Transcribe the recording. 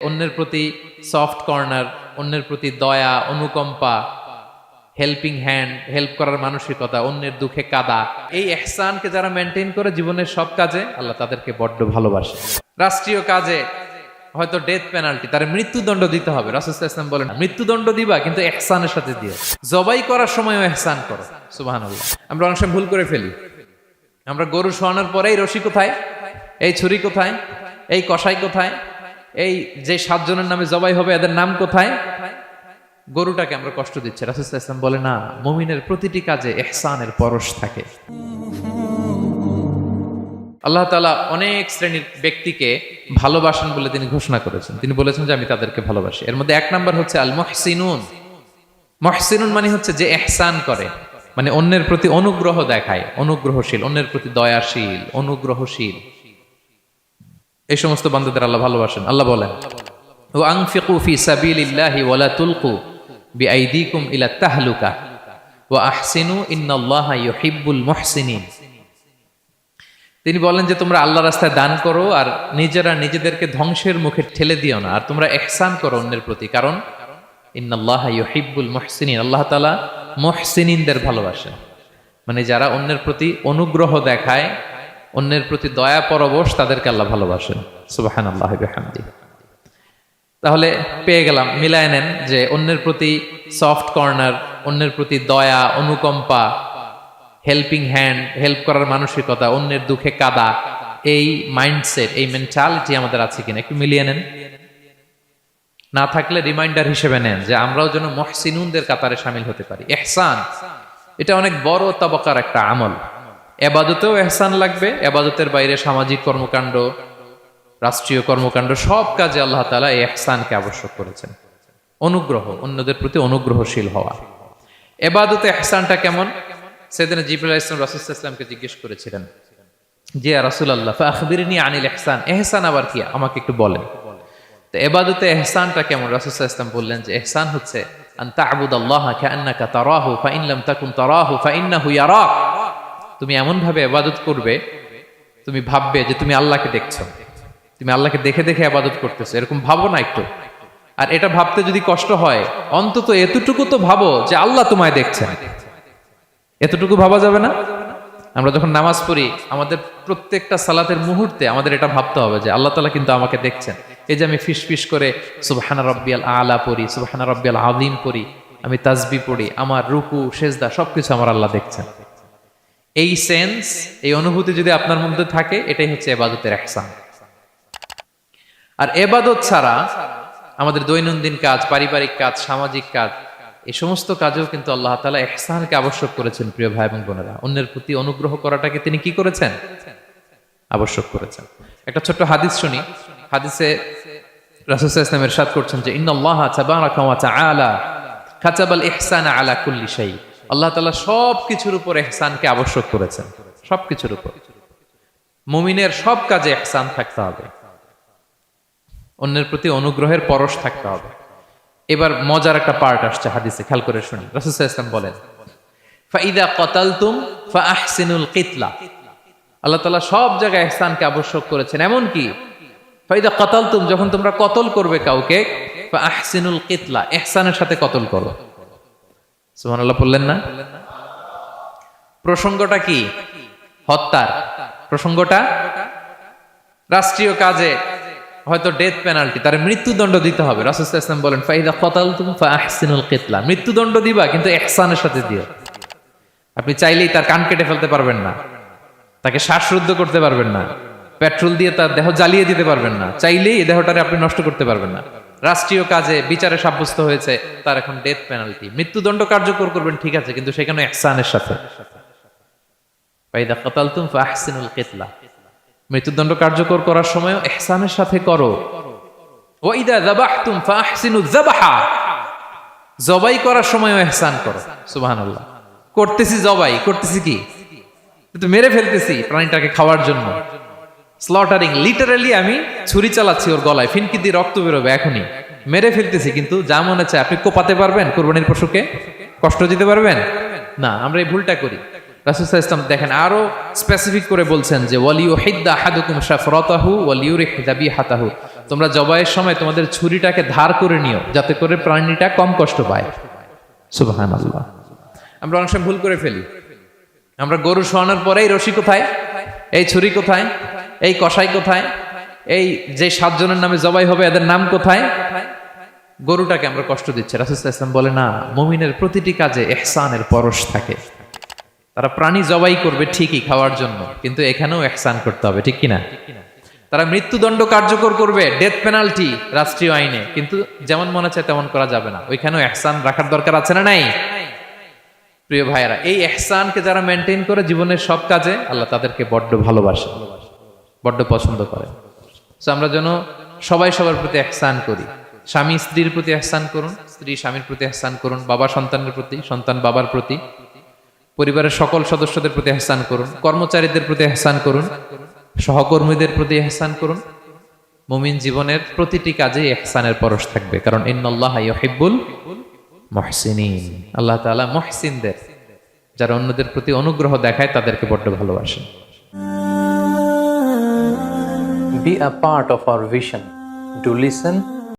অন্যের প্রতি soft corner, অন্যের প্রতি দয়া, অনুকম্পা, হেল্পিং হ্যান্ড, হেল্প করার মানসিকতা, অন্যের দুঃখে কাদা, এই ইহসানকে যারা মেনটেন করে জীবনের সব কাজে, আল্লাহ তাদেরকে বড্ড ভালোবাসে। রাষ্ট্রীয় কাজে হয়তো ডেথ পেনাল্টি, তার মৃত্যুদণ্ড দিতে হবে, রাসূল সাল্লাল্লাহু আলাইহি ওয়াসাল্লাম বলেন মৃত্যুদণ্ড দিবা কিন্তু ইহসানের সাথে দিও। জবাই করার সময়ও ইহসান করো। সুবহানাল্লাহ। আমরা অনেক সময় ভুল করে ফেলি। আমরা গরু শোয়ানোর পরে এই রশি কোথায়, এই ছুরি কোথায়, এই কষাই কোথায়, এই যে 7 জনের নামে জবাই হবে এদের নাম কোথায়, গরুটাকে আমরা কষ্ট দিচ্ছি। রাসূল সাল্লাল্লাহু আলাইহি ওয়াসাল্লাম বলে না, মুমিনের প্রতিটি কাজে ইহসানের পরশ থাকে। আল্লাহ তাআলা অনেক শ্রেণীর ব্যক্তিকে ভালোবাসেন বলে তিনি ঘোষণা করেছেন। তিনি বলেছেন যে আমি তাদেরকে ভালোবাসি। এর মধ্যে 1 নাম্বার হচ্ছে আল মুহসিনুন। মুহসিনুন মানে হচ্ছে যে ইহসান করে, মানে অন্যের প্রতি অনুগ্রহ দেখায়, অনুগ্রহশীল, অন্যের প্রতি দয়াশীল, অনুগ্রহশীল। এই সমস্ত বান্দাদের আল্লাহ ভালোবাসেন। আল্লাহ বলেন ওয়া আনফিকু ফি সাবিলিল্লাহি ওয়া লা তুলকু বিআইদিকুম ইলা তাহলুকা ওয়া আহসিনু ইন্নাল্লাহা ইউহিব্বুল মুহসিনিন। তিনি বলেন যে তোমরা আল্লাহর রাস্তায় দান করো আর নিজেরা নিজেদেরকে ধ্বংসের মুখে ঠেলে দিও না, আর তোমরা ইহসান করো অন্যের প্রতি, কারণ ইন্নাল্লাহা ইউহিব্বুল মুহসিনিন, আল্লাহ তাআলা মুহসিনিনদের ভালোবাসেন, মানে যারা অন্যের প্রতি অনুগ্রহ দেখায়, অন্যের প্রতি দয়া পরবশ, তাদেরকে আল্লাহ ভালোবাসেন। সুবহানাল্লাহি ওয়া বিহামদিহি। তাহলে পেয়ে গেলাম, মিলায় নেন যে অন্যের প্রতি সফট কর্নার, অন্যের প্রতি দয়া, অনুকম্পা, হেল্পিং হ্যান্ড, হেল্প করার মানসিকতা, অন্যের দুঃখে কাদা, এই মাইন্ডসেট, এই মেন্টালিটি আমাদের আছে কিনা একটু মিলিয়ে নেন। না থাকলে রিমাইন্ডার হিসেবে নেন যে আমরাও যেন মুহসিনুনদের কাতারে শামিল হতে পারি। ইহসান এটা অনেক বড় তবকার একটা আমল। ইবাদতেও ইহসান লাগবে, ইবাদতের বাইরে সামাজিক কর্মকাণ্ড, রাষ্ট্রীয় কর্মকাণ্ড, সব কাজে আল্লাহ তাআলা এই ইহসানকে আবশ্যক করেছেন। অনুগ্রহ, অন্যদের প্রতি অনুগ্রহশীল হওয়া। ইবাদতে ইহসানটা কেমন? সাইয়েদনা জিবরাইল আলাইহিস সালাম রাসূল সাল্লাল্লাহু আলাইহি ওয়াসাল্লামকে জিজ্ঞেস করেছিলেন যে ইয়া রাসূলুল্লাহ ফাখবিরনি আনিল ইহসান, ইহসান আবার কি, আমাকে একটু বলেন। তো ইবাদতে ইহসানটা কেমন? রাসূল সাল্লাল্লাহু আলাইহি ওয়াসাল্লাম বললেন যে ইহসান হচ্ছে আন তা'বুদাল্লাহা কাআন্নাকা তারাহু ফাইন লাম তাকুন তারাহু ফাইন্নাহু ইয়ারাক। তুমি এমন ভাবে ইবাদত করবে, তুমি ভাববে যে তুমি আল্লাহকে দেখছো, তুমি আল্লাহকে দেখে দেখে ইবাদত করতেছো, এরকম ভাবো না একটু। আর এটা ভাবতে যদি কষ্ট হয়, অন্তত এতটুকু তো ভাবো যে আল্লাহ তোমায় দেখছেন। এতটুকু ভাবা যাবে না? আমরা যখন নামাজ পড়ি, আমাদের প্রত্যেকটা সালাতের মুহূর্তে আমাদের এটা ভাবতে হবে যে আল্লাহ তাআলা কিন্তু আমাকে দেখছেন। এই যে আমি ফিস করে সুবহানা রাব্বিয়াল আলা পড়ি, সুবহানা রাব্বিয়াল আযীম পড়ি, আমি তাসবিহ পড়ি, আমার রুকু সেজদা সবকিছু আমার আল্লাহ দেখছেন। এই সেন্স, এই অনুভূতি যদি আপনার মধ্যে থাকে, এটাই হচ্ছে ইবাদতের ইহসান। আর ইবাদত ছাড়া আমাদের দৈনন্দিন কাজ, পারিবারিক কাজ, সামাজিক কাজ, এই সমস্ত কাজেও কিন্তু আল্লাহ তাআলা ইহসানকে আবশ্যক করেছেন। প্রিয় ভাই এবং বোনেরা, অন্যের প্রতি অনুগ্রহ করাটাকে তিনি কি করেছেন? আবশ্যক করেছেন। একটা ছোট্ট হাদিস শুনি। হাদিসে রাসূল সাল্লাল্লাহু আলাইহি ওয়াসাল্লাম ইরশাদ করছেন যে ইন্নাল্লাহা তাবারাকা ওয়া তাআলা কাতাবাল ইহসানা আলা কুল্লি শাই। আল্লাহ তাআলা সব কিছুর উপর ইহসানকে আবশ্যক করেছেন, সব কিছুর উপর। মুমিনের সব কাজে ইহসান থাকতে হবে, অন্যের প্রতি অনুগ্রহের পরশ থাকতে হবে। এবার মজার একটা পার্ট আসছে হাদিসে, খেয়াল করে শুনি। রাসূল সাল্লাল্লাহু আলাইহি ওয়াসাল্লাম বলেন ফাইদা কাতালতুম ফাআহসিনুল কিতলা। আল্লাহ তাআলা সব জায়গায় ইহসানকে আবশ্যক করেছেন। এমন কি ফাইদা কাতালতুম, যখন তোমরা কতল করবে কাউকে, ফাআহসিনুল কিতলা, ইহসানের সাথে কতল করো। সুবহানাল্লাহ বললেন না? প্রসঙ্গটা কি? হত্যার প্রসঙ্গটা। রাষ্ট্রীয় কাজে হয়তো ডেথ পেনাল্টি, তার মৃত্যুদণ্ড দিতে হবে। রাসূল সাল্লাল্লাহু আলাইহি ওয়াসাল্লাম বলেন ফাইদা কাতালতুম ফাআহসিনুল কিতলা, মৃত্যুদণ্ড দিবা কিন্তু ইহসানের সাথে দিও। আপনি চাইলেই তার কান কেটে ফেলতে পারবেন না, তাকে শ্বাসরুদ্ধ করতে পারবেন না, পেট্রোল দিয়ে তার দেহ জ্বালিয়ে দিতে পারবেন না, চাইলেই এই দেহটারে আপনি নষ্ট করতে পারবেন না। রাষ্ট্রীয় কাজে বিচারে সাব্যস্ত হয়েছে তার এখন ডেথ পেনাল্টি, মৃত্যুদণ্ড কার্যকর করবেন, ঠিক আছে, কিন্তু সেখানে ইহসানের সাথে। ফাইদা কাতালতুম ফাআহসিনুল কিতলা, মৃত্যুদণ্ড কার্যকর করার সময় ইহসানের সাথে করো। ওয়া ইদা যাবাহতুম ফাআহসিনুয যাবাহা, জবাই করার সময় ইহসান করো। সুবহানাল্লাহ। করতেছি জবাই, করতেছি কি, তো মেরে ফেলতেছি প্রাণীটাকে খাওয়ার জন্য, স্লটারিং, লিটারালি আমি ছুরি চালাচ্ছি ওর গলায়, ফিনকি দিয়ে রক্ত বেরোবে, এখনই মেরে ফেলতেছি। কিন্তু যা মনে চায় আপনি কোপাতে পারবেন? কুরবানির পশুকে কষ্ট দিতে পারবেন না। আমরা এই ভুলটা করি। রাসূল সাল্লাল্লাহু আলাইহি ওয়াসাল্লাম দেখেন আরো স্পেসিফিক করে বলছেন যে ওয়ালিউহিদ্দা আহাদুকুম শাফরাতাহু ওয়ালিউরিহ যাবিহাতাহু, তোমরা জবাইয়ের সময় তোমাদের ছুরিটাকে ধার করে নিও, যাতে করে প্রাণীটা কম কষ্ট পায়। সুবহানাল্লাহ। আমরা অনেক সময় ভুল করে ফেলি। আমরা গরু শোয়ানোর পরে এই রশি কোথায়, এই ছুরি কোথায়, এই কষাই কোথায়, এই যে 7 জনের নামে জবাই হবে এদের নাম কোথায়, গরুটাকে আমরা কষ্ট দিচ্ছি। রাসূল সাল্লাল্লাহু আলাইহি ওয়াসাল্লাম বলে না, মুমিনের প্রতিটি কাজে ইহসানের পরশ থাকে। তারা প্রাণী জবাই করবে ঠিকই খাওয়ার জন্য, কিন্তু এখানেও ইহসান করতে হবে, ঠিক কিনা? তারা মৃত্যুদণ্ড কার্যকর করবে, ডেথ পেনাল্টি রাষ্ট্রীয় আইনে, কিন্তু যেমন মনে চায় তেমন করা যাবে না। ওইখানেও ইহসান রাখার দরকার আছে না নাই? প্রিয় ভাইয়েরা, এই ইহসানকে যারা মেনটেন করে জীবনের সব কাজে, আল্লাহ তাদেরকে বড্ড ভালোবাসে, বড্ড পছন্দ করে। সো আমরা যেন সবাই সবার প্রতি ইহসান করি। স্বামী স্ত্রীর প্রতি ইহসান করুন, স্ত্রী স্বামীর প্রতি ইহসান করুন, বাবা সন্তানের প্রতি, সন্তান বাবার প্রতি, পরিবারের সকল সদস্যদের প্রতি ইহসান করুন, কর্মচারীদের প্রতি ইহসান করুন, সহকর্মীদের প্রতি ইহসান করুন। মুমিন জীবনের প্রতিটি কাজে ইহসানের পরশ থাকবে, কারণ ইন্নাল্লাহা ইউহিব্বুল মুহসিনিন। আল্লাহ তাআলা মুহসিনদের, যারা অন্যদের প্রতি অনুগ্রহ দেখায়, তাদেরকে বড্ড ভালোবাসেন। Be a part of our vision. Do listen,